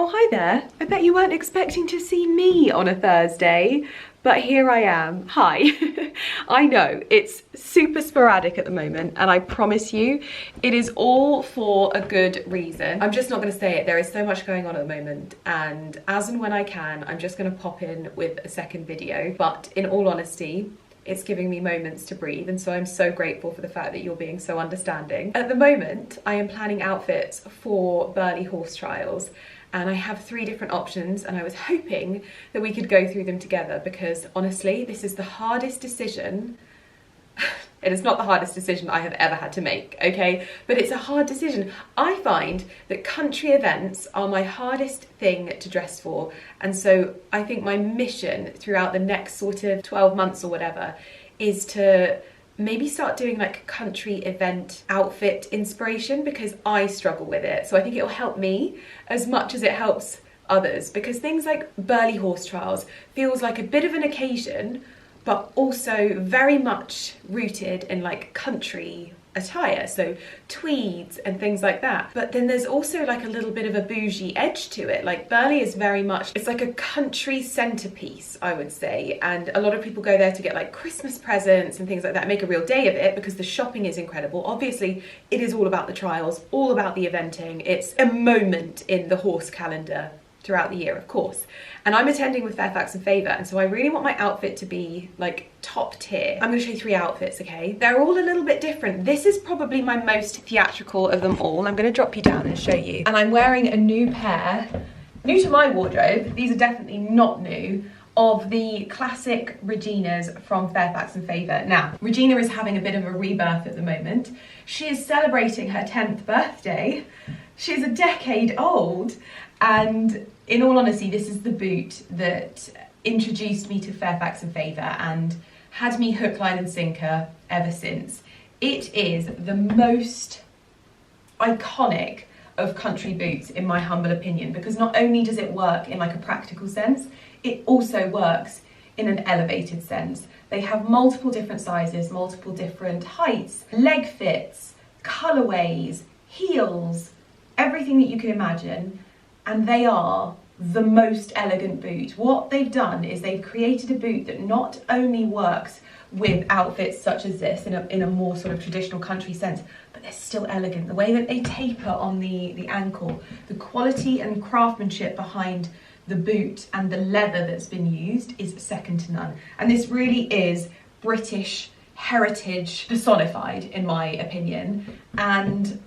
Oh, hi there. I bet you weren't expecting to see me on a Thursday, but here I am. Hi. I know, it's super sporadic at the moment, and I promise you, it is all for a good reason. I'm just not gonna say it. There is so much going on at the moment, and as and when I can, I'm just gonna pop in with a second video. But in all honesty, it's giving me moments to breathe, and so I'm so grateful for the fact that you're being so understanding. At the moment, I am planning outfits for Burghley horse trials, and I have 3 different options, and I was hoping that we could go through them together because honestly, this is the hardest decision. It is not the hardest decision I have ever had to make, okay? But it's a hard decision. I find that country events are my hardest thing to dress for. And so I think my mission throughout the next sort of 12 months or whatever is to maybe start doing like country event outfit inspiration, because I struggle with it. So I think it'll help me as much as it helps others, because things like Burghley horse trials feels like a bit of an occasion, but also very much rooted in like country attire, so tweeds and things like that. But then there's also like a little bit of a bougie edge to it. Like Burghley is very much, it's like a country centerpiece, I would say. And a lot of people go there to get like Christmas presents and things like that, make a real day of it because the shopping is incredible. Obviously, it is all about the trials, all about the eventing. It's a moment in the horse calendar throughout the year, of course. And I'm attending with Fairfax and Favour, and so I really want my outfit to be like top tier. I'm gonna show you 3 outfits, okay? They're all a little bit different. This is probably my most theatrical of them all. I'm gonna drop you down and show you. And I'm wearing a new pair, new to my wardrobe, these are definitely not new, of the classic Reginas from Fairfax and Favour. Now, Regina is having a bit of a rebirth at the moment. She is celebrating her 10th birthday. She's a decade old, and in all honesty, this is the boot that introduced me to Fairfax and Favour and had me hook, line and sinker ever since. It is the most iconic of country boots in my humble opinion, because not only does it work in like a practical sense, it also works in an elevated sense. They have multiple different sizes, multiple different heights, leg fits, colourways, heels, everything that you can imagine. And they are the most elegant boot. What they've done is they've created a boot that not only works with outfits such as this in a more sort of traditional country sense, but they're still elegant. The way that they taper on the ankle, the quality and craftsmanship behind the boot and the leather that's been used is second to none. And this really is British heritage personified, in my opinion. And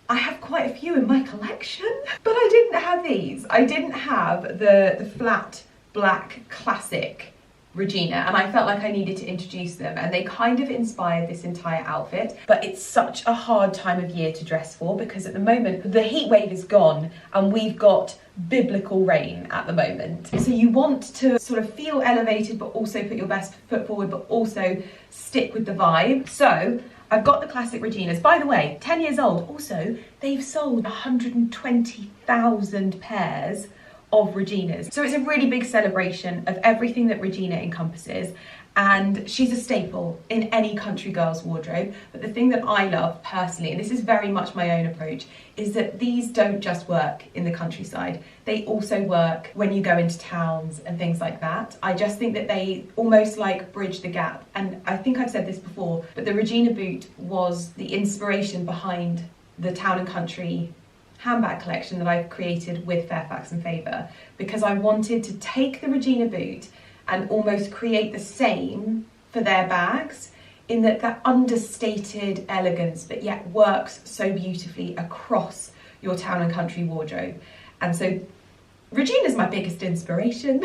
I have quite a few in my collection, but I didn't have these. I didn't have the flat black classic Regina, and I felt like I needed to introduce them, and they kind of inspired this entire outfit. But it's such a hard time of year to dress for, because at the moment the heat wave is gone and we've got biblical rain at the moment. So you want to sort of feel elevated but also put your best foot forward, but also stick with the vibe. So I've got the classic Reginas. By the way, 10 years old. Also, they've sold 120,000 pairs of Reginas. So it's a really big celebration of everything that Regina encompasses. And she's a staple in any country girl's wardrobe. But the thing that I love personally, and this is very much my own approach, is that these don't just work in the countryside. They also work when you go into towns and things like that. I just think that they almost like bridge the gap. And I think I've said this before, but the Regina boot was the inspiration behind the town and country handbag collection that I've created with Fairfax and Favour, because I wanted to take the Regina boot and almost create the same for their bags, in that understated elegance, but yet works so beautifully across your town and country wardrobe. And so Regina's my biggest inspiration.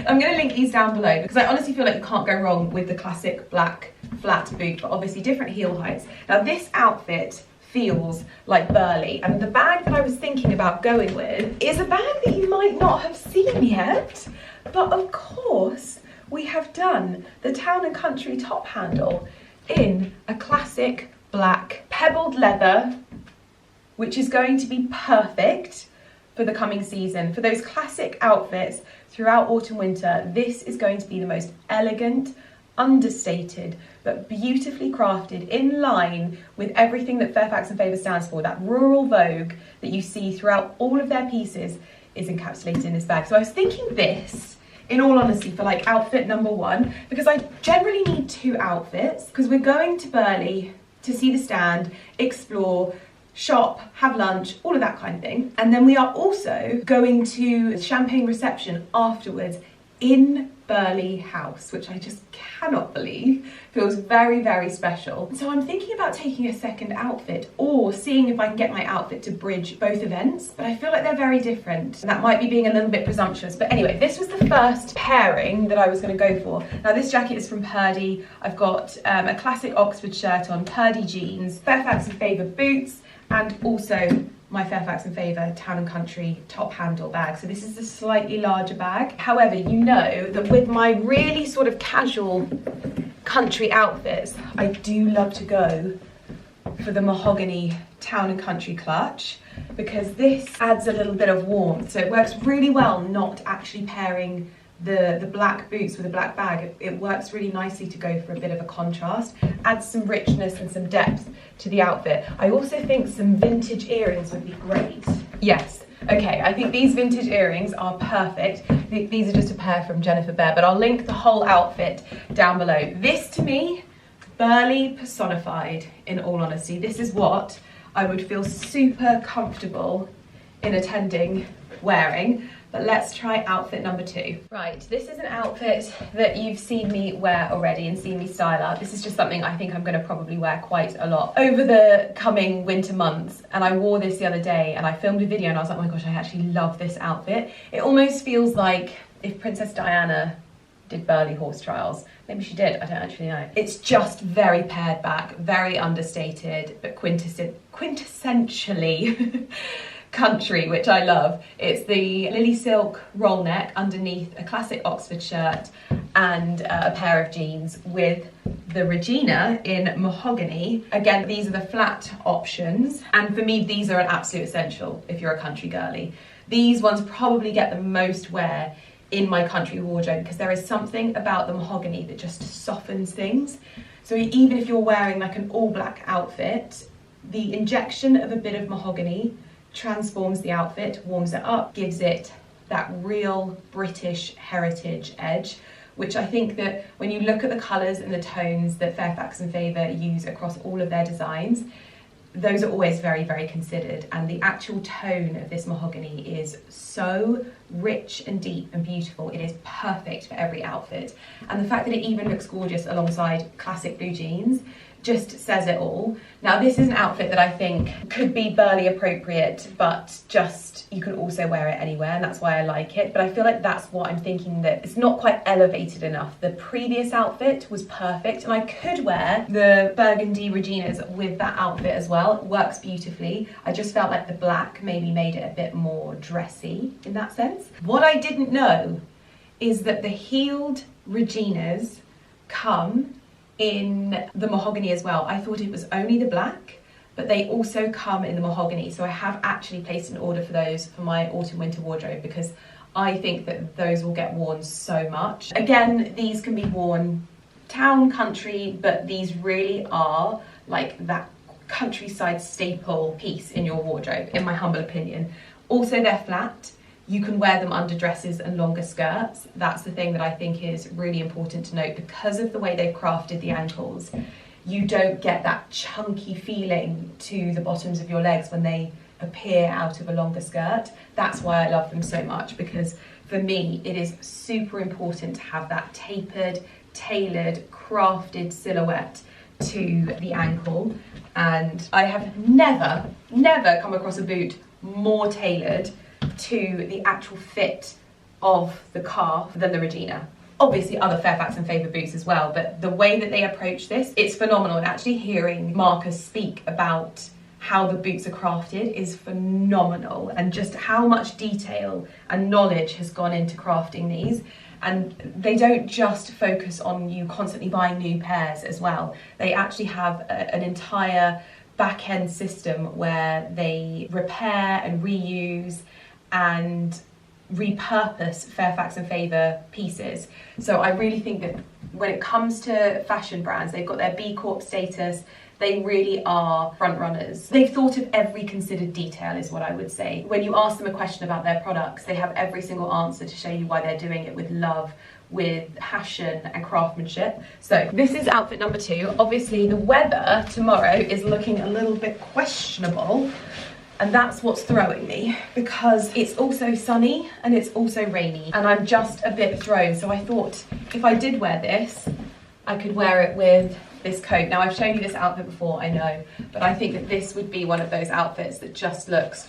I'm going to link these down below, because I honestly feel like you can't go wrong with the classic black flat boot, but obviously different heel heights. Now this outfit feels like Burghley, and the bag that I was thinking about going with is a bag that you might not have seen yet. But of course, we have done the town and country top handle in a classic black pebbled leather, which is going to be perfect for the coming season. For those classic outfits throughout autumn, winter, this is going to be the most elegant, understated, but beautifully crafted, in line with everything that Fairfax and Favour stands for, that rural vogue that you see throughout all of their pieces. is encapsulated in this bag. So I was thinking this, in all honesty, for like outfit number 1, because I generally need 2 outfits, because we're going to Burley to see the stand, explore, shop, have lunch, all of that kind of thing. And then we are also going to champagne reception afterwards in Burley House, which I just cannot believe. Feels very, very special. So I'm thinking about taking a second outfit or seeing if I can get my outfit to bridge both events, but I feel like they're very different. And that might be being a little bit presumptuous, but anyway, this was the first pairing that I was going to go for. Now this jacket is from Purdy. I've got a classic Oxford shirt on, Purdy jeans, Fairfax and Favour boots, and also my Fairfax and Favour Town & Country top handle bag. So this is the slightly larger bag. However, you know that with my really sort of casual country outfits, I do love to go for the mahogany Town & Country clutch, because this adds a little bit of warmth. So it works really well not actually pairing the black boots with a black bag. It works really nicely to go for a bit of a contrast, adds some richness and some depth to the outfit. I also think some vintage earrings would be great. Yes, okay, I think these vintage earrings are perfect. These are just a pair from Jennifer Behr, but I'll link the whole outfit down below. This to me, Burley personified, in all honesty. This is what I would feel super comfortable in attending wearing. But let's try outfit number 2. Right, this is an outfit that you've seen me wear already and seen me style up. This is just something I think I'm going to probably wear quite a lot over the coming winter months. And I wore this the other day and I filmed a video and I was like, oh my gosh, I actually love this outfit. It almost feels like if Princess Diana did Burley horse trials. Maybe she did, I don't actually know. It's just very pared back, very understated, but quintessentially country, which I love. It's the Lily Silk roll neck underneath a classic Oxford shirt and a pair of jeans with the Regina in mahogany. Again, these are the flat options, and for me these are an absolute essential if you're a country girly. These ones probably get the most wear in my country wardrobe because there is something about the mahogany that just softens things. So even if you're wearing like an all black outfit, the injection of a bit of mahogany transforms the outfit, warms it up, gives it that real British heritage edge, which I think that when you look at the colours and the tones that Fairfax and Favour use across all of their designs, those are always very, very considered, and the actual tone of this mahogany is so rich and deep and beautiful. It is perfect for every outfit, and the fact that it even looks gorgeous alongside classic blue jeans just says it all. Now this is an outfit that I think could be Burley appropriate, but just you can also wear it anywhere, and that's why I like it. But I feel like that's what I'm thinking, that it's not quite elevated enough. The previous outfit was perfect, and I could wear the burgundy Reginas with that outfit as well. It works beautifully. I just felt like the black maybe made it a bit more dressy in that sense. What I didn't know is that the heeled Reginas come in the mahogany as well. I thought it was only the black, but they also come in the mahogany. So I have actually placed an order for those for my autumn winter wardrobe because I think that those will get worn so much. Again, these can be worn town, country, but these really are like that countryside staple piece in your wardrobe, in my humble opinion. Also, they're flat. You can wear them under dresses and longer skirts. That's the thing that I think is really important to note. Because of the way they've crafted the ankles, you don't get that chunky feeling to the bottoms of your legs when they appear out of a longer skirt. That's why I love them so much, because for me it is super important to have that tapered, tailored, crafted silhouette to the ankle. And I have never come across a boot more tailored to the actual fit of the calf than the Regina. Obviously other Fairfax and Favour boots as well, but the way that they approach this, it's phenomenal. And actually hearing Marcus speak about how the boots are crafted is phenomenal, and just how much detail and knowledge has gone into crafting these. And they don't just focus on you constantly buying new pairs as well. They actually have an entire back-end system where they repair and reuse and repurpose Fairfax and Favour pieces. So I really think that when it comes to fashion brands, they've got their B Corp status, They really are front runners. They've thought of every considered detail is what I would say. When you ask them a question about their products, they have every single answer to show you why they're doing it with love, with passion and craftsmanship. So this is outfit number 2. Obviously the weather tomorrow is looking a little bit questionable, and that's what's throwing me, because it's also sunny and it's also rainy and I'm just a bit thrown. So I thought if I did wear this, I could wear it with this coat. Now I've shown you this outfit before, I know, but I think that this would be one of those outfits that just looks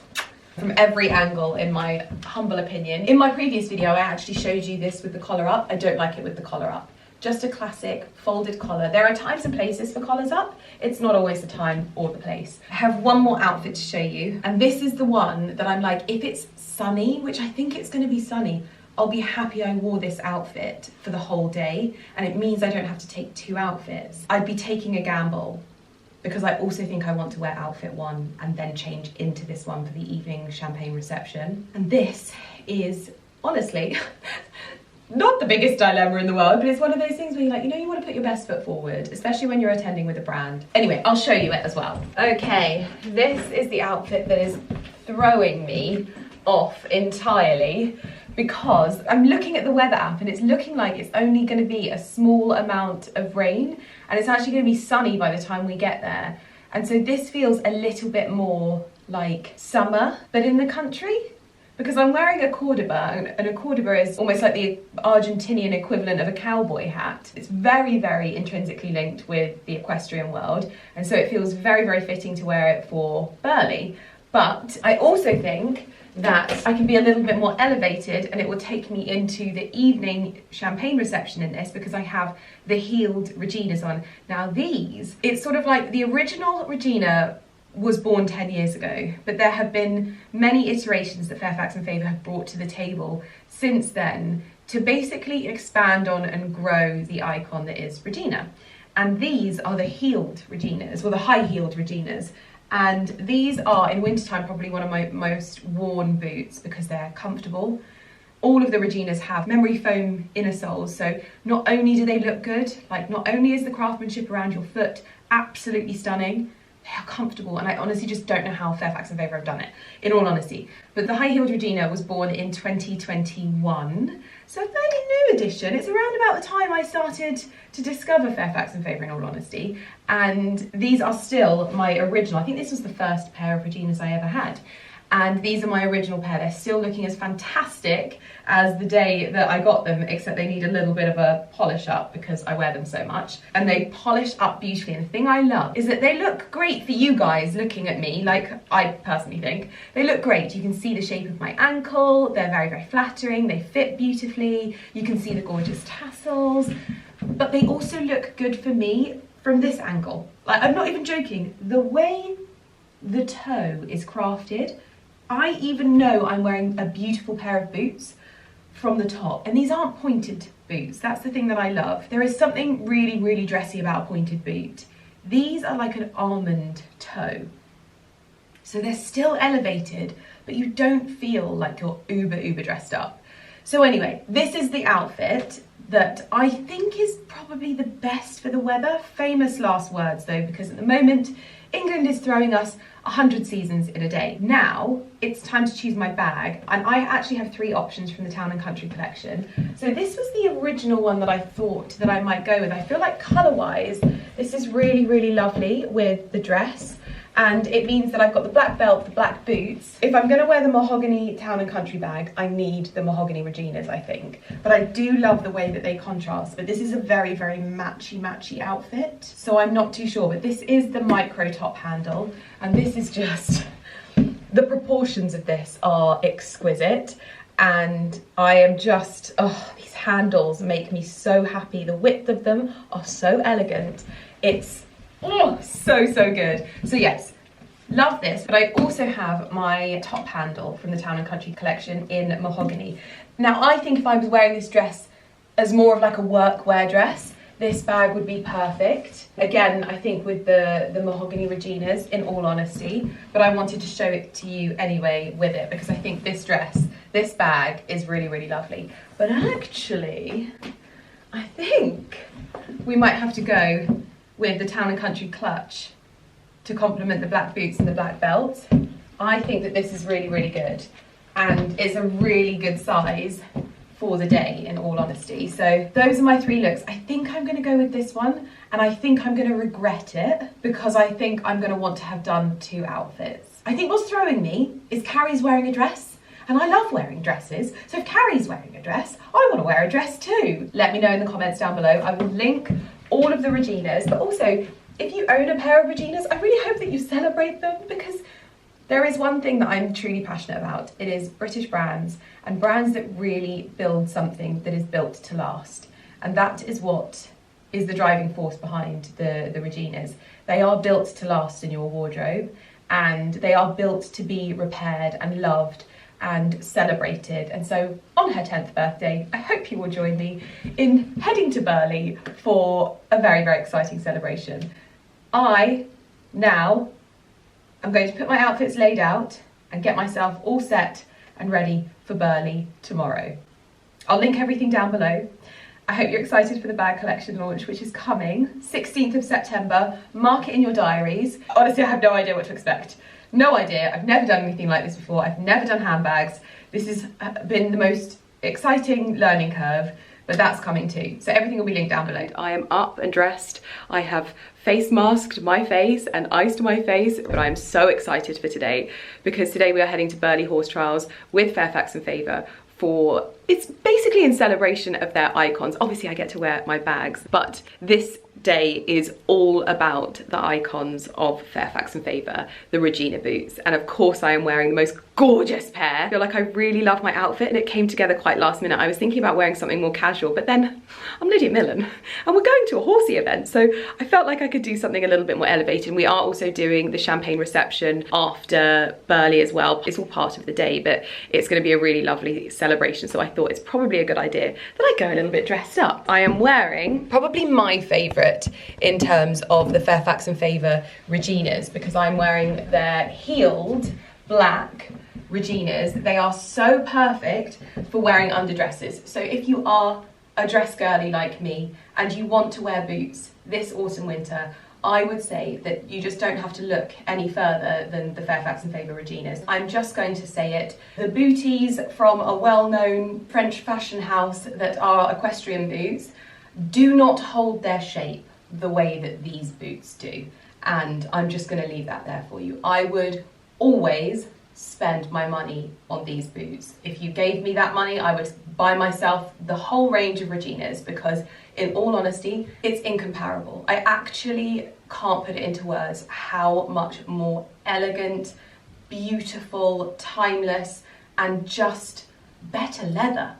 from every angle, in my humble opinion. In my previous video, I actually showed you this with the collar up. I don't like it with the collar up. Just a classic folded collar. There are times and places for collars up. It's not always the time or the place. I have one more outfit to show you, and this is the one that I'm like, if it's sunny, which I think it's gonna be sunny, I'll be happy I wore this outfit for the whole day, and it means I don't have to take 2 outfits. I'd be taking a gamble, because I also think I want to wear outfit 1 and then change into this one for the evening champagne reception. And this is, honestly, not the biggest dilemma in the world, but it's one of those things where you're like, you know, you want to put your best foot forward, especially when you're attending with a brand. Anyway, I'll show you it as well. Okay, this is the outfit that is throwing me off entirely, because I'm looking at the weather app and it's looking like it's only going to be a small amount of rain, and it's actually going to be sunny by the time we get there. And so this feels a little bit more like summer, but in the country, because I'm wearing a cordoba, and a cordoba is almost like the Argentinian equivalent of a cowboy hat. It's very, very intrinsically linked with the equestrian world, and so it feels very, very fitting to wear it for Burley. But I also think that I can be a little bit more elevated, and it will take me into the evening champagne reception in this, because I have the heeled Reginas on. Now these, it's sort of like the original Regina was born 10 years ago, but there have been many iterations that Fairfax and Favour have brought to the table since then to basically expand on and grow the icon that is Regina. And these are the heeled Reginas, or the high-heeled Reginas. And these are, in wintertime, probably one of my most worn boots, because they're comfortable. All of the Reginas have memory foam inner soles, so not only do they look good, like not only is the craftsmanship around your foot absolutely stunning, they are comfortable, and I honestly just don't know how Fairfax and Favour have done it, in all honesty. But the high-heeled Regina was born in 2021, so a fairly new edition. It's around about the time I started to discover Fairfax and Favour, in all honesty, and these are still my original. I think this was the first pair of Reginas I ever had. And these are my original pair. They're still looking as fantastic as the day that I got them, except they need a little bit of a polish up because I wear them so much. And they polish up beautifully. And the thing I love is that they look great for you guys looking at me, like I personally think. They look great. You can see the shape of my ankle. They're very, very flattering. They fit beautifully. You can see the gorgeous tassels. But they also look good for me from this angle. Like, I'm not even joking. The way the toe is crafted, I even know I'm wearing a beautiful pair of boots from the top. And these aren't pointed boots. That's the thing that I love. There is something really, really dressy about a pointed boot. These are like an almond toe. So they're still elevated, but you don't feel like you're uber dressed up. So anyway, this is the outfit that I think is probably the best for the weather. Famous last words though, because at the moment, England is throwing us 100 seasons in a day. Now, it's time to choose my bag, and I actually have 3 options from the Town and Country collection. So this was the original one that I thought that I might go with. I feel like colour-wise, this is really, really lovely with the dress, and it means that I've got the black belt, the black boots. If I'm gonna wear the mahogany Town and Country bag, I need the mahogany Reginas, I think. But I do love the way that they contrast, but this is a very, very matchy outfit. So I'm not too sure, but this is the micro top handle, and this is just, the proportions of this are exquisite. And I am just, oh, these handles make me so happy. The width of them are so elegant. It's, oh, so good. So yes, love this, but I also have my top handle from the Town and Country collection in mahogany. Now, I think if I was wearing this dress as more of like a workwear dress, this bag would be perfect. Again, I think with the mahogany Reginas, in all honesty, but I wanted to show it to you anyway with it, because I think this dress, this bag is really, really lovely. But actually, I think we might have to go with the Town and Country clutch to complement the black boots and the black belt. I think that this is really, really good, and it's a really good size for the day, in all honesty. So those are my 3 looks. I think I'm going to go with this one, and I think I'm going to regret it because I think I'm going to want to have done 2 outfits. I think what's throwing me is Carrie's wearing a dress, and I love wearing dresses. So if Carrie's wearing a dress, I want to wear a dress too. Let me know in the comments down below. I will link all of the Reginas, but also if you own a pair of Reginas, I really hope that you celebrate them, because there is one thing that I'm truly passionate about. It is British brands, and brands that really build something that is built to last. And that is what is the driving force behind the Reginas. They are built to last in your wardrobe, and they are built to be repaired and loved and celebrated. And so on her 10th birthday, I hope you will join me in heading to Burley for a very, very exciting celebration. I'm going to put my outfits laid out and get myself all set and ready for Burley tomorrow. I'll link everything down below. I hope you're excited for the bag collection launch, which is coming 16th of September. Mark it in your diaries. Honestly, I have no idea what to expect. No idea. I've never done anything like this before. I've never done handbags. This has been the most exciting learning curve, but that's coming too. So everything will be linked down below. I am up and dressed. I have face masked my face and iced my face, but I'm so excited for today, because today we are heading to Burley Horse Trials with Fairfax and Favour for, it's basically in celebration of their icons. Obviously I get to wear my bags, but this day is all about the icons of Fairfax and Favour, the Regina boots. And of course I am wearing the most gorgeous pair. I feel like I really love my outfit, and it came together quite last minute. I was thinking about wearing something more casual, but then I'm Lydia Millen and we're going to a horsey event, so I felt like I could do something a little bit more elevated. We are also doing the champagne reception after Burley as well. It's all part of the day, but it's going to be a really lovely celebration, so I thought it's probably a good idea that I go a little bit dressed up. I am wearing probably my favourite in terms of the Fairfax and Favour Reginas, because I'm wearing their heeled black Reginas. They are so perfect for wearing underdresses. So if you are a dress girly like me and you want to wear boots this autumn winter, I would say that you just don't have to look any further than the Fairfax and Favour Reginas. I'm just going to say it. The booties from a well-known French fashion house that are equestrian boots do not hold their shape the way that these boots do. And I'm just going to leave that there for you. I would always spend my money on these boots. If you gave me that money, I would buy myself the whole range of Reginas, because in all honesty, it's incomparable. I actually can't put it into words how much more elegant, beautiful, timeless, and just better leather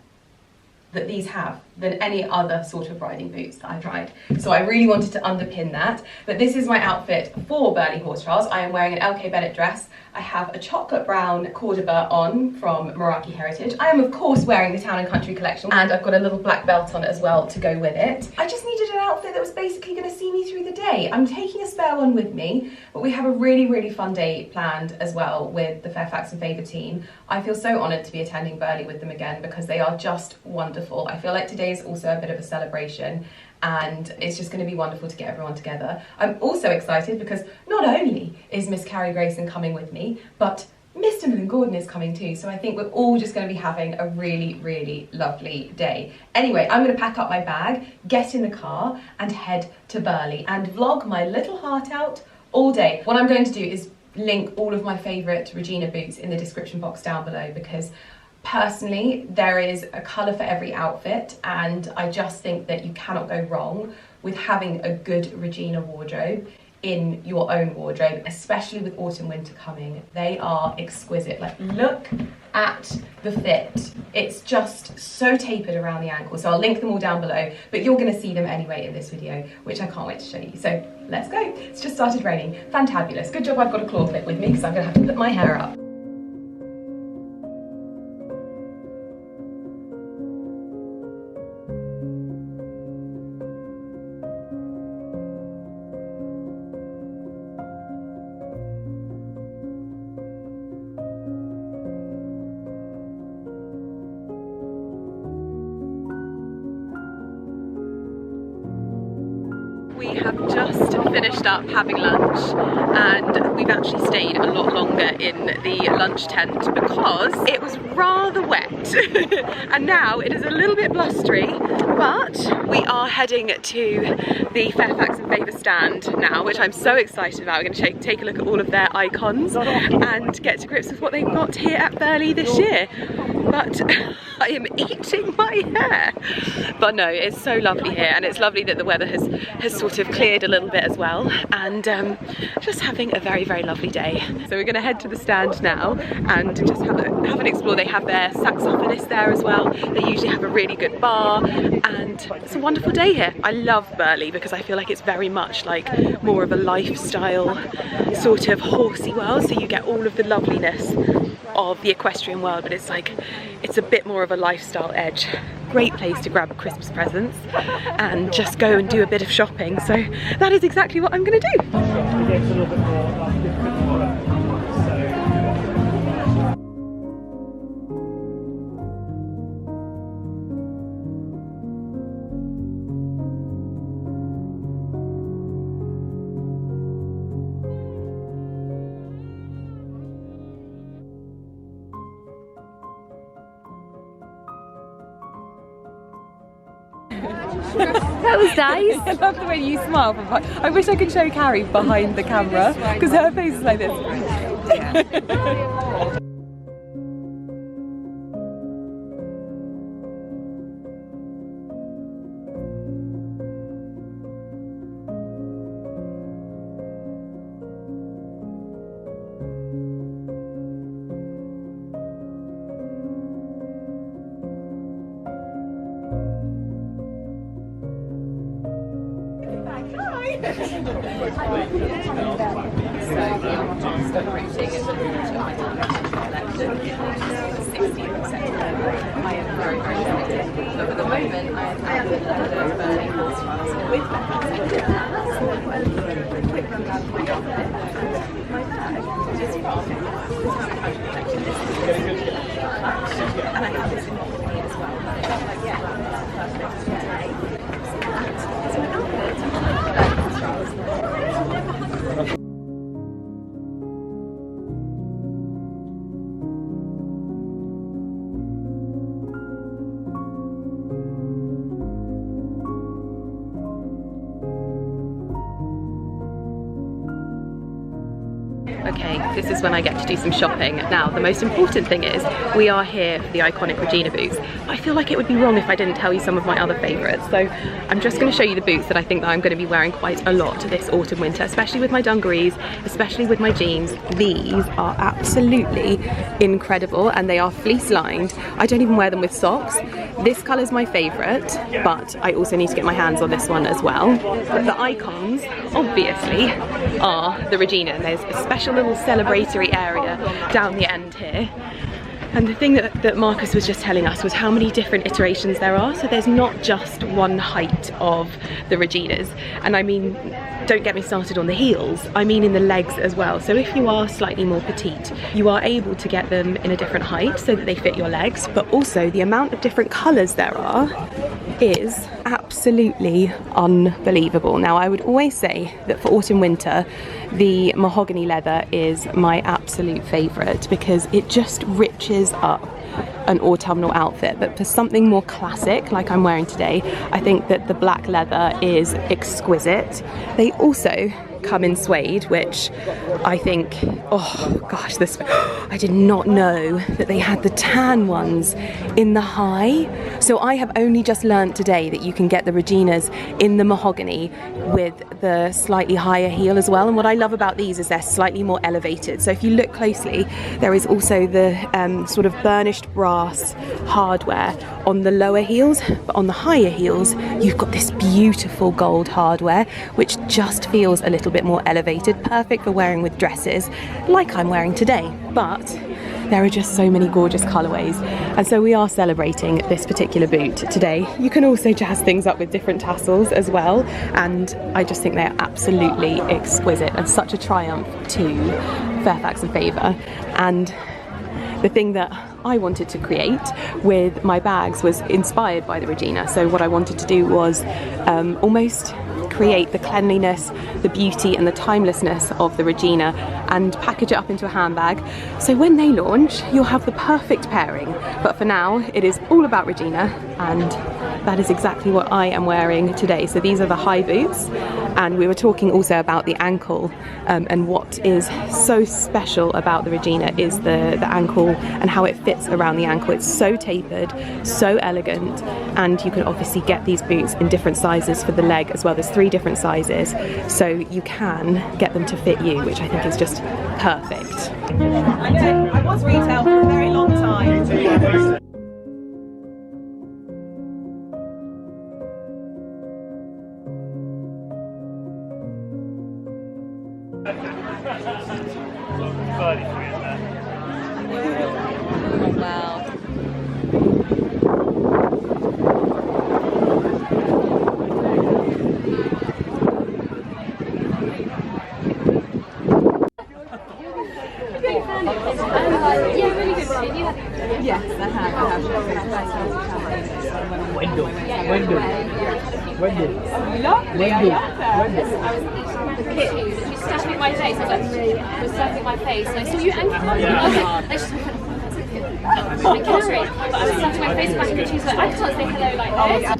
that these have than any other sort of riding boots that I've tried. So I really wanted to underpin that. But this is my outfit for Burley Horse Trials. I am wearing an LK Bennett dress. I have a chocolate brown cordoba on from Meraki Heritage. I am of course wearing the Town and Country collection, and I've got a little black belt on it as well to go with it. I just needed an outfit that was basically going to see me through the day. I'm taking a spare one with me, but we have a really, really fun day planned as well with the Fairfax and Favour team. I feel so honoured to be attending Burley with them again, because they are just wonderful. I feel like today is also a bit of a celebration, and it's just going to be wonderful to get everyone together. I'm also excited because not only is Miss Carrie Grayson coming with me, but Mr. Millen Gordon is coming too, so I think we're all just going to be having a really, really lovely day. Anyway, I'm going to pack up my bag, get in the car and head to Burley and vlog my little heart out all day. What I'm going to do is link all of my favourite Regina boots in the description box down below, because personally, there is a colour for every outfit, and I just think that you cannot go wrong with having a good Regina wardrobe in your own wardrobe, especially with autumn winter coming. They are exquisite. Like, look at the fit. It's just so tapered around the ankle. So I'll link them all down below, but you're going to see them anyway in this video, which I can't wait to show you. So let's go. It's just started raining. Fantabulous. Good job I've got a claw clip with me, because I'm going to have to put my hair up. We have just finished up having lunch and we've actually stayed a lot longer in the lunch tent because it was rather wet and now it is a little bit blustery, but we are heading to the Fairfax and Favour stand now, which I'm so excited about. We're going to take a look at all of their icons and get to grips with what they've got here at Burley this year. But I am eating my hair. But no, it's so lovely here, and it's lovely that the weather has sort of cleared a little bit as well, and just having a very, very lovely day. So we're going to head to the stand now and just have an explore. They have their saxophonist there as well. They usually have a really good bar, and it's a wonderful day here. I love Burley because I feel like it's very much like more of a lifestyle sort of horsey world, so you get all of the loveliness of the equestrian world, but it's like it's a bit more of a lifestyle edge. Great place to grab Christmas presents and just go and do a bit of shopping, so that is exactly what I'm going to do. That was nice. I love the way you smile. I wish I could show Carrie behind the camera because her face is like this. Okay, this is when I get to do some shopping. Now, the most important thing is we are here for the iconic Regina boots. I feel like it would be wrong if I didn't tell you some of my other favourites. So I'm just going to show you the boots that I think that I'm going to be wearing quite a lot this autumn winter, especially with my dungarees, especially with my jeans. These are absolutely incredible and they are fleece lined. I don't even wear them with socks. This colour is my favourite, but I also need to get my hands on this one as well. But the icons, obviously, are the Regina, and there's a special little celebratory area down the end here. And the thing that Marcus was just telling us was how many different iterations there are. So there's not just one height of the Reginas. And I mean, don't get me started on the heels, I mean in the legs as well. So if you are slightly more petite, you are able to get them in a different height so that they fit your legs, but also the amount of different colours there are is absolutely unbelievable. Now, I would always say that for autumn winter, the mahogany leather is my absolute favourite because it just riches up an autumnal outfit. But for something more classic like I'm wearing today, I think that the black leather is exquisite. They also come in suede, which I think, oh gosh, this, I did not know that they had the tan ones in the high. So I have only just learned today that you can get the Reginas in the mahogany with the slightly higher heel as well. And what I love about these is they're slightly more elevated. So if you look closely, there is also the sort of burnished brass hardware on the lower heels, but on the higher heels, you've got this beautiful gold hardware, which just feels a little bit more elevated, perfect for wearing with dresses like I'm wearing today. But there are just so many gorgeous colourways, and so we are celebrating this particular boot today. You can also jazz things up with different tassels as well, and I just think they're absolutely exquisite and such a triumph to Fairfax and Favour. And the thing that I wanted to create with my bags was inspired by the Regina. So what I wanted to do was almost recreate the cleanliness, the beauty and the timelessness of the Regina and package it up into a handbag. So when they launch, you'll have the perfect pairing. But for now, it is all about Regina, and that is exactly what I am wearing today. So these are the high boots, and we were talking also about the ankle, and what is so special about the Regina is the ankle and how it fits around the ankle. It's so tapered, so elegant, and you can obviously get these boots in different sizes for the leg as well. There's 3 different sizes, so you can get them to fit you, which I think is just perfect. I was retail for a very long time. Wow. Yes, I have. She started with my face. I was like, she was starting my face. And I saw you ankle. I was like, I carried, but I was starting my face back, and she was like, I can't say hello like this.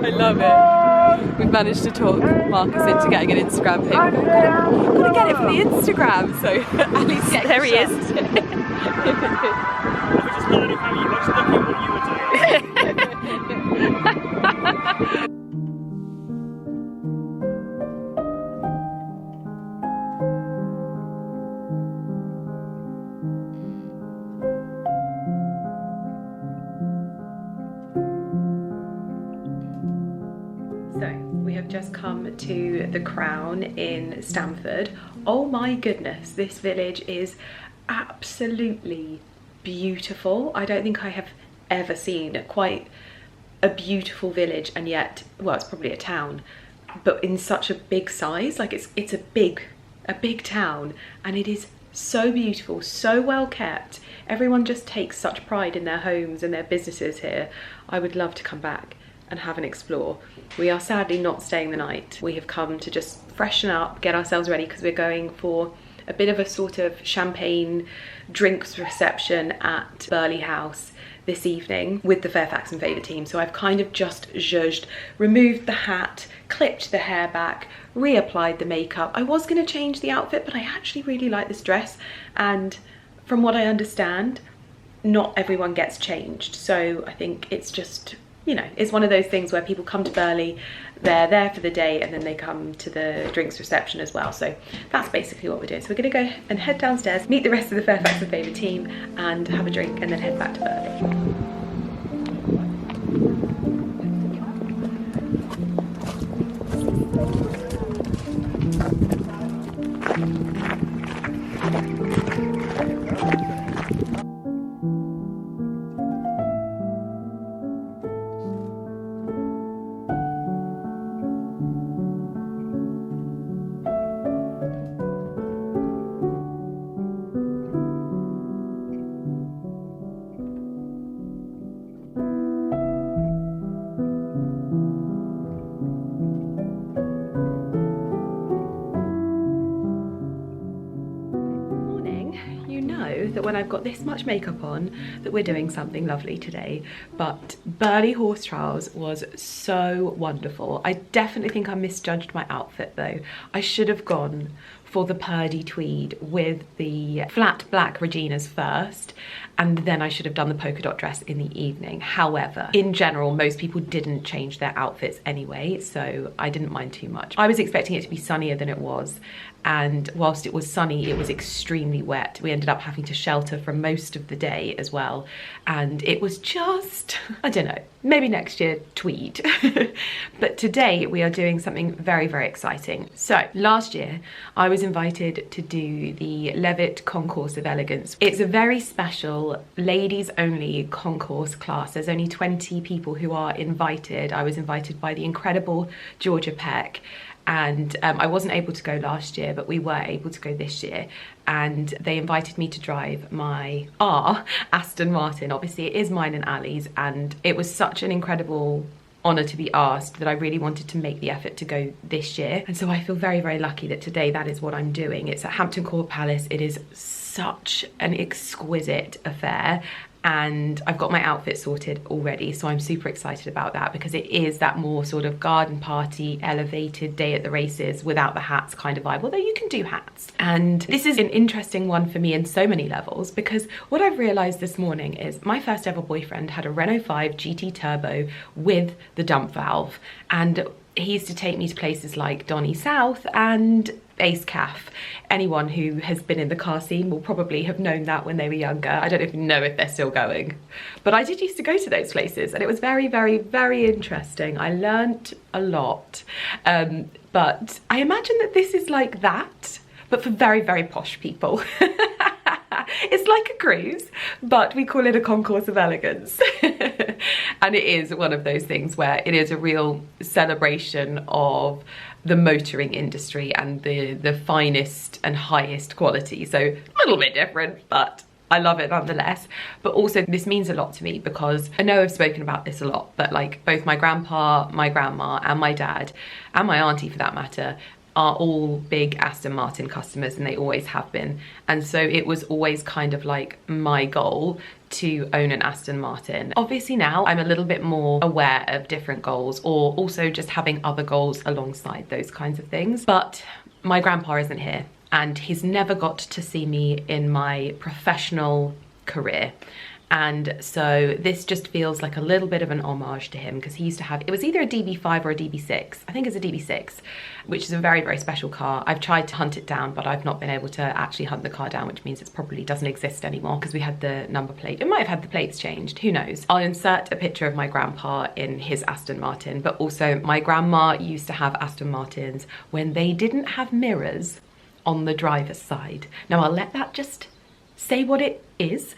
I love it. We've managed to talk Marcus into getting an Instagram pic. I'm gonna get it for the Instagram, so Ali's there he is. I was just learning how you was looking at what you were doing. So we have just come to the Crown in Stamford. Oh my goodness, this village is absolutely beautiful. I don't think I have ever seen quite a beautiful village, and yet, well, it's probably a town, but in such a big size. Like it's a big town, and it is so beautiful, so well kept. Everyone just takes such pride in their homes and their businesses here. I would love to come back and have an explore. We are sadly not staying the night. We have come to just freshen up, get ourselves ready, because we're going for a bit of a sort of champagne drinks reception at Burley House this evening with the Fairfax and Favour team. So I've kind of just zhuzhed, removed the hat, clipped the hair back, reapplied the makeup. I was gonna change the outfit, but I actually really like this dress, and from what I understand, not everyone gets changed. So I think it's just, you know, it's one of those things where people come to Burley, they're there for the day, and then they come to the drinks reception as well. So that's basically what we're doing. So we're gonna go and head downstairs, meet the rest of the Fairfax and Favour team, and have a drink, and then head back to Burley. that when I've got this much makeup on that we're doing something lovely today. But Burley Horse Trials was so wonderful. I definitely think I misjudged my outfit though. I should have gone for the purdy tweed with the flat black Reginas first, and then I should have done the polka dot dress in the evening. However, in general, most people didn't change their outfits anyway, so I didn't mind too much. I was expecting it to be sunnier than it was, and whilst it was sunny, it was extremely wet. We ended up having to shelter for most of the day as well, and it was just, I don't know, maybe next year tweed. But today we are doing something very, very exciting. So last year I was invited to do the Levitt Concourse of Elegance. It's a very special ladies only concourse class. There's only 20 people who are invited. I was invited by the incredible Georgia Peck, and I wasn't able to go last year, but we were able to go this year, and they invited me to drive our Aston Martin. Obviously it is mine and Ali's, and it was such an incredible honour to be asked that I really wanted to make the effort to go this year. And so I feel very, very lucky that today that is what I'm doing. It's at Hampton Court Palace. It is such an exquisite affair, and I've got my outfit sorted already, so I'm super excited about that, because it is that more sort of garden party, elevated day at the races without the hats kind of vibe, although you can do hats. And this is an interesting one for me in so many levels, because what I've realised this morning is my first ever boyfriend had a Renault 5 GT Turbo with the dump valve, and he used to take me to places like Donny South and Ace Caf. Anyone who has been in the car scene will probably have known that when they were younger. I don't even know if they're still going, but I did used to go to those places, and it was very, very, very interesting. I learnt a lot, but I imagine that this is like that, but for very, very posh people. It's like a cruise, but we call it a concourse of elegance. And it is one of those things where it is a real celebration of the motoring industry and the finest and highest quality. So a little bit different, but I love it nonetheless. But also this means a lot to me, because I know I've spoken about this a lot, but like both my grandpa, my grandma and my dad, and my auntie for that matter, are all big Aston Martin customers, and they always have been. And so it was always kind of like my goal to own an Aston Martin. Obviously now I'm a little bit more aware of different goals, or also just having other goals alongside those kinds of things. But my grandpa isn't here, and he's never got to see me in my professional career. And so this just feels like a little bit of an homage to him, because he used to have, it was either a DB5 or a DB6. I think it's a DB6, which is a very, very special car. I've tried to hunt it down, but I've not been able to actually hunt the car down, which means it probably doesn't exist anymore, because we had the number plate. It might have had the plates changed, who knows? I'll insert a picture of my grandpa in his Aston Martin, but also my grandma used to have Aston Martins when they didn't have mirrors on the driver's side. Now I'll let that just say what it is.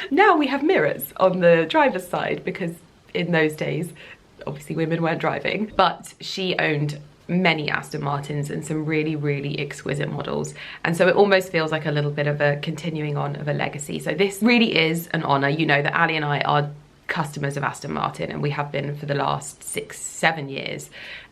Now we have mirrors on the driver's side, because in those days obviously women weren't driving. But she owned many Aston Martins and some really, really exquisite models, and so it almost feels like a little bit of a continuing on of a legacy. So this really is an honour. You know that Ali and I are customers of Aston Martin, and we have been for the last 6-7 years,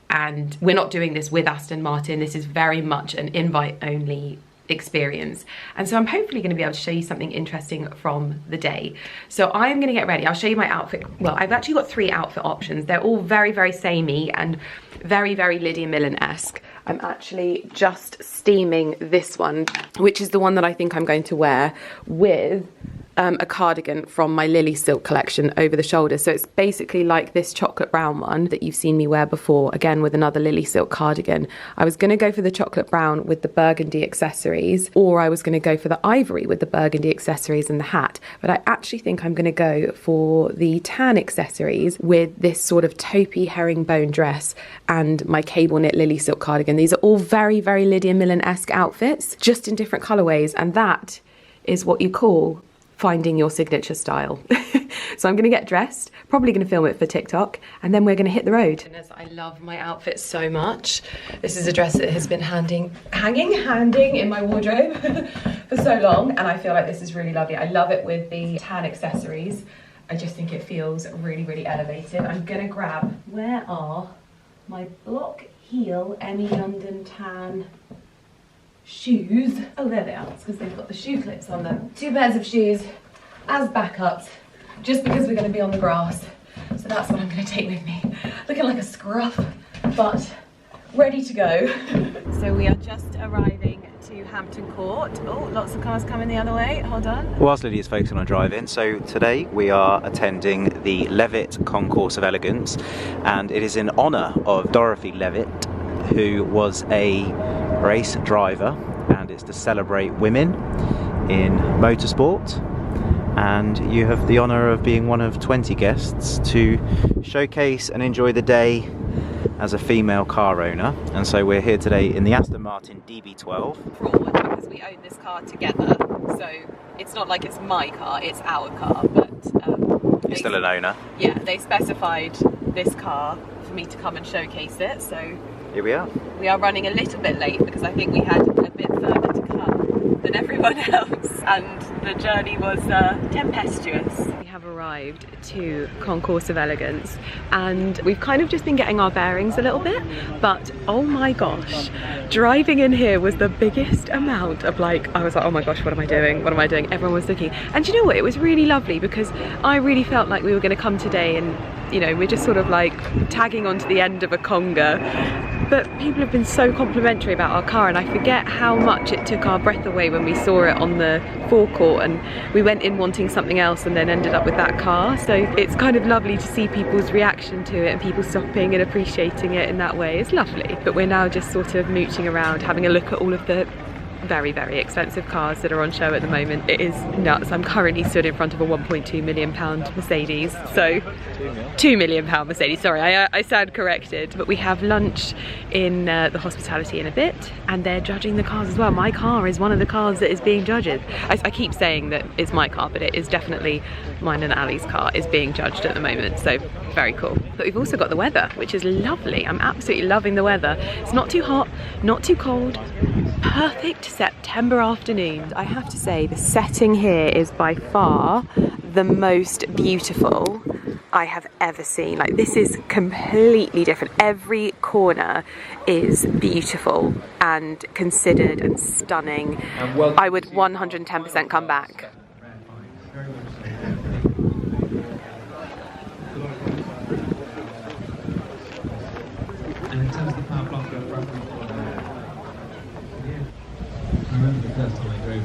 and we're not doing this with Aston Martin. This is very much an invite only experience, and so I'm hopefully going to be able to show you something interesting from the day. So I'm going to get ready. I'll show you my outfit. Well, I've actually got 3 outfit options. They're all very, very samey and very, very Lydia Millen-esque. I'm actually just steaming this one, which is the one that I think I'm going to wear with a cardigan from my Lily Silk collection over the shoulder. So it's basically like this chocolate brown one that you've seen me wear before, again with another Lily Silk cardigan. I was going to go for the chocolate brown with the burgundy accessories, or I was going to go for the ivory with the burgundy accessories and the hat, but I actually think I'm going to go for the tan accessories with this sort of taupey herringbone dress and my cable knit Lily Silk cardigan. These are all very, very Lydia Millen-esque outfits, just in different colourways, and that is what you call finding your signature style. So I'm gonna get dressed, probably gonna film it for TikTok, and then we're gonna hit the road. I love my outfit so much. This is a dress that has been hanging in my wardrobe for so long, and I feel like this is really lovely. I love it with the tan accessories. I just think it feels really, really elevated. I'm gonna grab, where are my block heel Emmy London tan shoes. Oh, there they are, it's because they've got the shoe clips on them. 2 pairs of shoes as backups, just because we're going to be on the grass. So that's what I'm going to take with me. Looking like a scruff, but ready to go. So we are just arriving to Hampton Court. Oh, lots of cars coming the other way. Hold on. Whilst Lydia's focusing on driving, so today we are attending the Levitt Concourse of Elegance, and it is in honour of Dorothy Levitt, who was a race driver, and it's to celebrate women in motorsport. And you have the honour of being one of 20 guests to showcase and enjoy the day as a female car owner. And so we're here today in the Aston Martin DB12. Fraud, because we own this car together, so it's not like it's my car, it's our car, but You're still an owner. Yeah, they specified this car for me to come and showcase it, so Here we are. we are running a little bit late because I think we had a bit further to come than everyone else, and the journey was tempestuous. We have arrived to Concourse of Elegance, and we've kind of just been getting our bearings a little bit, but oh my gosh, driving in here was the biggest amount of like, I was like, oh my gosh, what am I doing? What am I doing? Everyone was looking. And you know what? It was really lovely because I really felt like we were going to come today and, you know, we're just sort of like tagging onto the end of a conga. But people have been so complimentary about our car, and I forget how much it took our breath away when we saw it on the forecourt and we went in wanting something else and then ended up with that car. So it's kind of lovely to see people's reaction to it and people stopping and appreciating it in that way. It's lovely. But we're now just sort of mooching around, having a look at all of the very, very expensive cars that are on show at the moment. It is nuts. I'm currently stood in front of a £1.2 million Mercedes. So, £2 million Mercedes, sorry, I sound corrected. But we have lunch in the hospitality in a bit, and they're judging the cars as well. My car is one of the cars that is being judged. I keep saying that it's my car, but it is definitely mine and Ali's car is being judged at the moment. So, very cool. But we've also got the weather, which is lovely. I'm absolutely loving the weather. It's not too hot, not too cold. Perfect September afternoon. I have to say the setting here is by far the most beautiful I have ever seen. Like, this is completely different. Every corner is beautiful and considered and stunning. I would 110% come back. And in terms of the power plant, I remember the first time I drove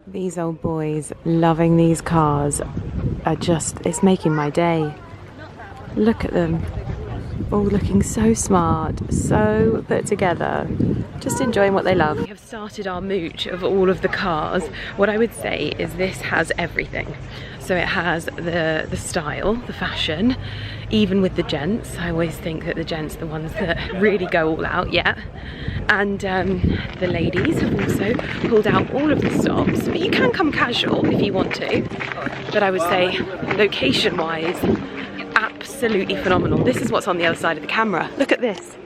one. These old boys loving these cars are just, it's making my day. Look at them, all looking so smart, so put together, just enjoying what they love. We have started our mooch of all of the cars. What I would say is this has everything. So it has the style, the fashion, even with the gents. I always think that the gents are the ones that really go all out, yeah. And the ladies have also pulled out all of the stops, but you can come casual if you want to. But I would say, location-wise, absolutely phenomenal. This is what's on the other side of the camera. Look at this.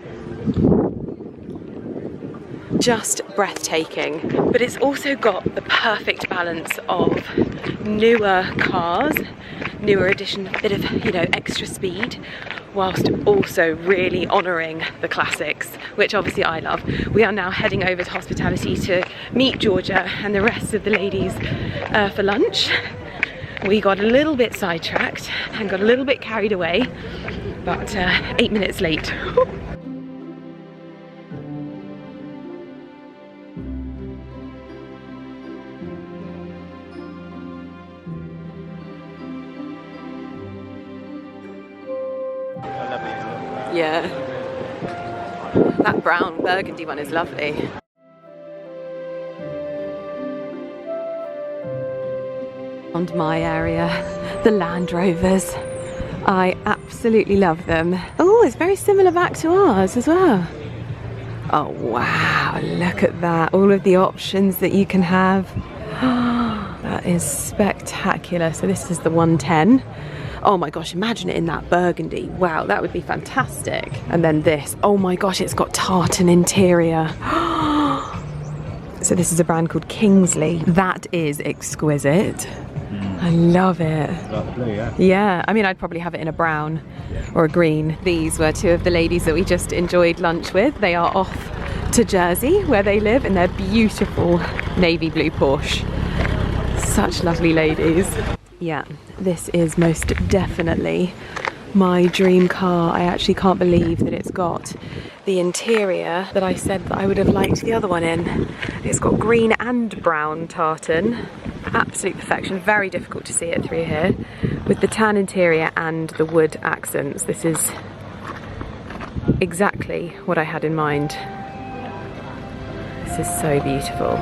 Just breathtaking, but it's also got the perfect balance of newer cars, newer edition, a bit of, you know, extra speed, whilst also really honouring the classics, which obviously I love. We are now heading over to hospitality to meet Georgia and the rest of the ladies for lunch. We got a little bit sidetracked and got a little bit carried away, but 8 minutes late. Yeah, that brown burgundy one is lovely. On my area, the Land Rovers. I absolutely love them. Oh, it's very similar back to ours as well. Oh wow, look at that. All of the options that you can have. That is spectacular. So this is the 110. Oh my gosh, imagine it in that burgundy. Wow, that would be fantastic. And then this, oh my gosh, it's got tartan interior. So this is a brand called Kingsley. That is exquisite. I love it. Like the blue, yeah. Yeah, I mean, I'd probably have it in a brown or a green. These were two of the ladies that we just enjoyed lunch with. They are off to Jersey, where they live, in their beautiful navy blue Porsche. Such lovely ladies. Yeah, this is most definitely my dream car. I actually can't believe that it's got the interior that I said that I would have liked the other one in. It's got green and brown tartan. Absolute perfection. Very difficult to see it through here. With the tan interior and the wood accents. This is exactly what I had in mind. This is so beautiful.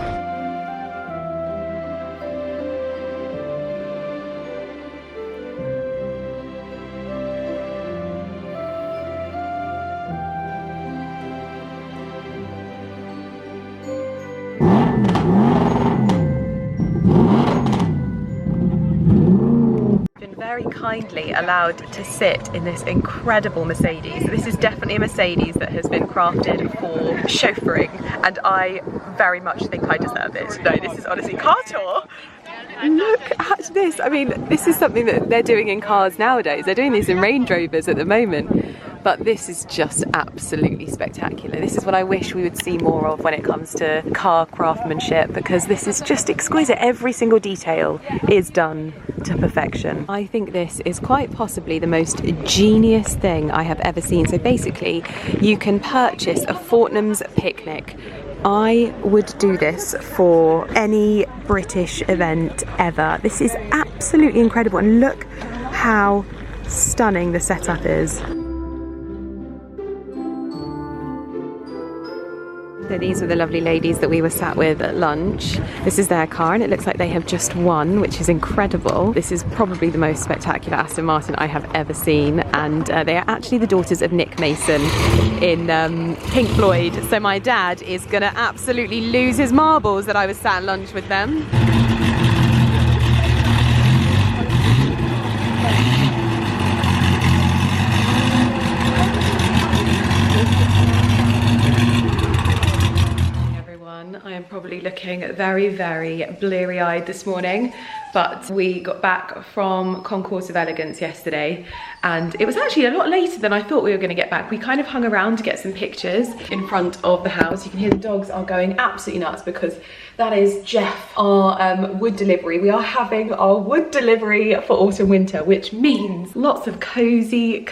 Very kindly allowed to sit in this incredible Mercedes. This is definitely a Mercedes that has been crafted for chauffeuring, and I very much think I deserve it. No, this is honestly car tour. Look at this. I mean, this is something that they're doing in cars nowadays. They're doing this in Range Rovers at the moment. But this is just absolutely spectacular. This is what I wish we would see more of when it comes to car craftsmanship, because this is just exquisite. Every single detail is done to perfection. I think this is quite possibly the most genius thing I have ever seen. So basically, you can purchase a Fortnum's picnic. I would do this for any British event ever. This is absolutely incredible, and look how stunning the setup is. So these were the lovely ladies that we were sat with at lunch. This is their car, and it looks like they have just won, which is incredible. This is probably the most spectacular Aston Martin I have ever seen, and they are actually the daughters of Nick Mason in Pink Floyd. So my dad is gonna absolutely lose his marbles that I was sat at lunch with them. I am probably looking very, very bleary-eyed this morning, but we got back from Concourse of Elegance yesterday, and it was actually a lot later than I thought we were going to get back. We kind of hung around to get some pictures in front of the house. You can hear the dogs are going absolutely nuts because that is Jeff, our wood delivery. We are having our wood delivery for autumn winter, which means lots of cozy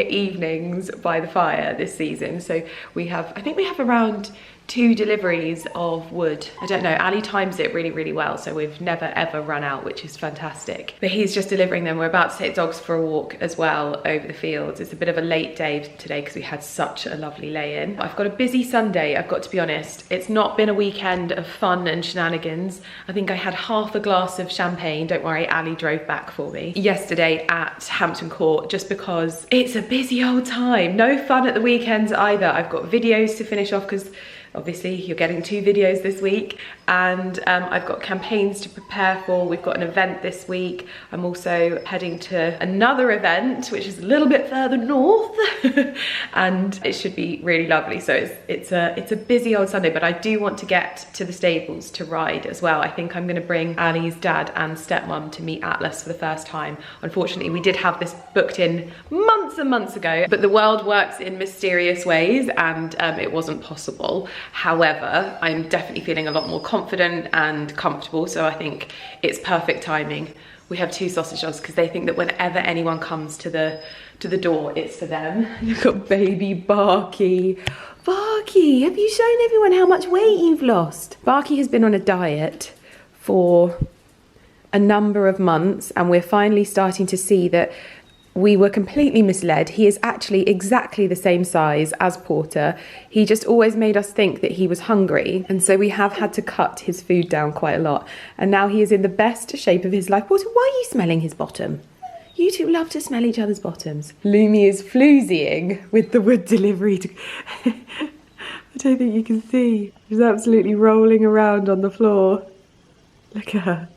evenings by the fire this season. So we have, I think we have around 2 deliveries of wood. I don't know, Ali times it really, really well, so we've never ever run out, which is fantastic. But he's just delivering them. We're about to take dogs for a walk as well over the fields. It's a bit of a late day today because we had such a lovely lay-in. I've got a busy Sunday, I've got to be honest. It's not been a weekend of fun and shenanigans. I think I had half a glass of champagne. Don't worry, Ali drove back for me yesterday at Hampton Court, just because it's a busy old time. No fun at the weekends either. I've got videos to finish off because obviously you're getting 2 videos this week, and I've got campaigns to prepare for. We've got an event this week. I'm also heading to another event which is a little bit further north and it should be really lovely. So it's a busy old Sunday, but I do want to get to the stables to ride as well. I think I'm going to bring Ali's dad and stepmom to meet Atlas for the first time. Unfortunately, we did have this booked in months and months ago, but the world works in mysterious ways, and it wasn't possible. However, I'm definitely feeling a lot more confident and comfortable, so I think it's perfect timing. We have 2 sausage dogs because they think that whenever anyone comes to the door, it's for them. You've got baby Barky. Barky, have you shown everyone how much weight you've lost? Barky has been on a diet for a number of months, and we're finally starting to see that we were completely misled. He is actually exactly the same size as Porter. He just always made us think that he was hungry, and so we have had to cut his food down quite a lot. And now he is in the best shape of his life. Porter, why are you smelling his bottom? You two love to smell each other's bottoms. Lumi is floozying with the wood delivery. I don't think you can see. She's absolutely rolling around on the floor. Look at her.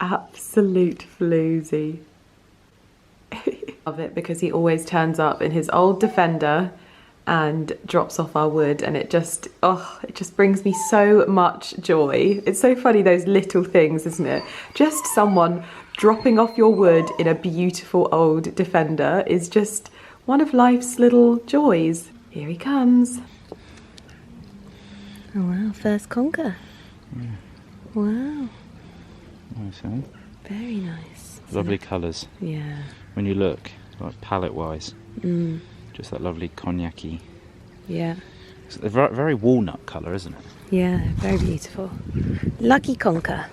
Absolute floozy. Love it because he always turns up in his old Defender and drops off our wood, and it just brings me so much joy. It's so funny, those little things, isn't it? Just someone dropping off your wood in a beautiful old Defender is just one of life's little joys. Here he comes. Oh wow, first conker. Yeah. Wow. Nice, eh? Very nice. Lovely colours. Yeah. When you look, like palette-wise, Mm. just that lovely cognac-y. Yeah. It's a very walnut colour, isn't it? Yeah, very beautiful. Lucky conker.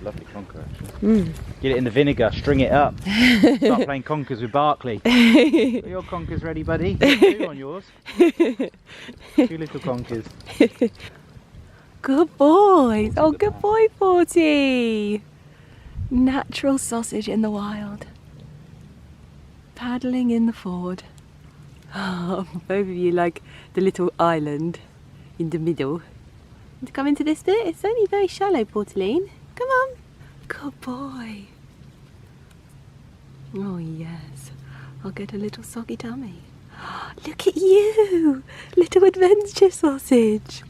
Lovely conker, actually. Get it in the vinegar, string it up. Start playing conkers with Barkley. Are your conkers ready, buddy? Two on yours. 2 little conkers. Good boy. Oh, good boy, Porty. Natural sausage in the wild. Paddling in the ford. Oh, both of you like the little island in the middle. To come into this bit, it's only very shallow, Portaline. Come on. Good boy. Oh, yes. I'll get a little soggy tummy. Look at you, little adventure sausage.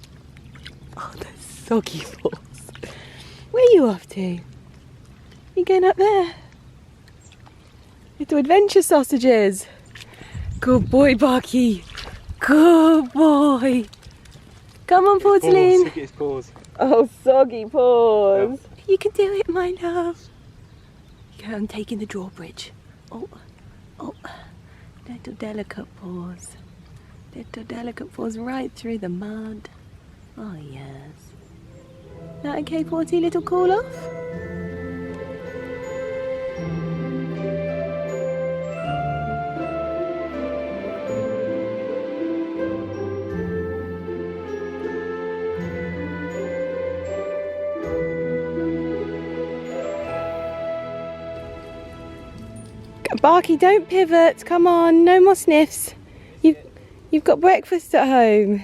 Oh, those soggy balls. Where are you off to? You going up there? Little adventure sausages. Good boy, Barky. Good boy. Come on, Portaline. Look at his paws. Oh, soggy paws. Yep. You can do it, my love. Go, I'm taking the drawbridge. Oh, little delicate paws. Little delicate paws right through the mud. Oh, yes. That okay, Porty? Little cool off? Barky, don't pivot. Come on, no more sniffs. You've got breakfast at home.